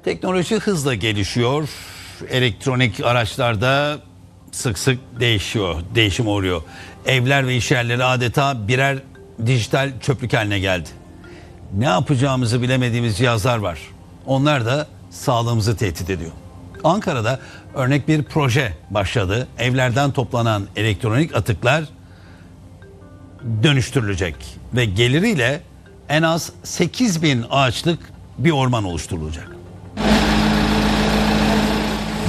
Teknoloji hızla gelişiyor. Elektronik araçlarda sık sık değişim oluyor. Evler ve iş yerleri adeta birer dijital çöplük haline geldi. Ne yapacağımızı bilemediğimiz cihazlar var. Onlar da sağlığımızı tehdit ediyor. Ankara'da örnek bir proje başladı. Evlerden toplanan elektronik atıklar dönüştürülecek ve geliriyle en az 8.000 ağaçlık bir orman oluşturulacak.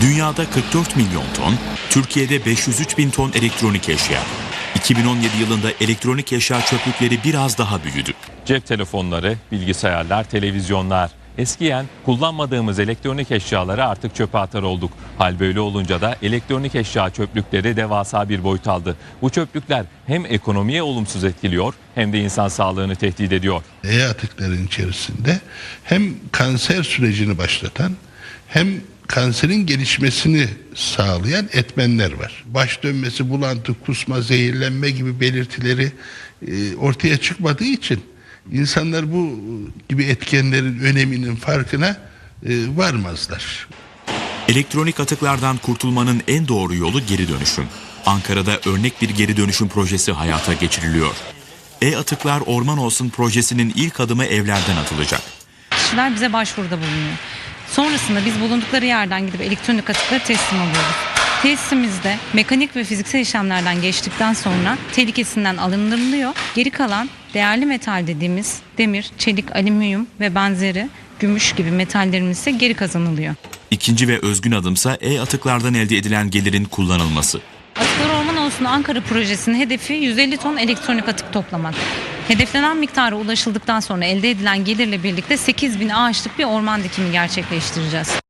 Dünyada 44 milyon ton, Türkiye'de 503 bin ton elektronik eşya. 2017 yılında elektronik eşya çöplükleri biraz daha büyüdü. Cep telefonları, bilgisayarlar, televizyonlar. Eskiyen kullanmadığımız elektronik eşyaları artık çöpe atar olduk. Hal böyle olunca da elektronik eşya çöplükleri devasa bir boyut aldı. Bu çöplükler hem ekonomiye olumsuz etkiliyor hem de insan sağlığını tehdit ediyor. E-atıkların içerisinde hem kanser sürecini başlatan hem kanserin gelişmesini sağlayan etmenler var. Baş dönmesi, bulantı, kusma, zehirlenme gibi belirtileri ortaya çıkmadığı için insanlar bu gibi etkenlerin öneminin farkına varmazlar. Elektronik atıklardan kurtulmanın en doğru yolu geri dönüşüm. Ankara'da örnek bir geri dönüşüm projesi hayata geçiriliyor. E-Atıklar Orman Olsun projesinin ilk adımı evlerden atılacak. Kişiler bize başvuruda bulunuyor. Sonrasında biz bulundukları yerden gidip elektronik atıkları teslim alıyoruz. Tesisimizde mekanik ve fiziksel işlemlerden geçtikten sonra tehlikesinden alındırılıyor. Geri kalan değerli metal dediğimiz demir, çelik, alüminyum ve benzeri gümüş gibi metallerimiz ise geri kazanılıyor. İkinci ve özgün adımsa e-atıklardan elde edilen gelirin kullanılması. Atıklar Orman Olsun Ankara projesinin hedefi 150 ton elektronik atık toplamak. Hedeflenen miktara ulaşıldıktan sonra elde edilen gelirle birlikte 8.000 ağaçlık bir orman dikimi gerçekleştireceğiz.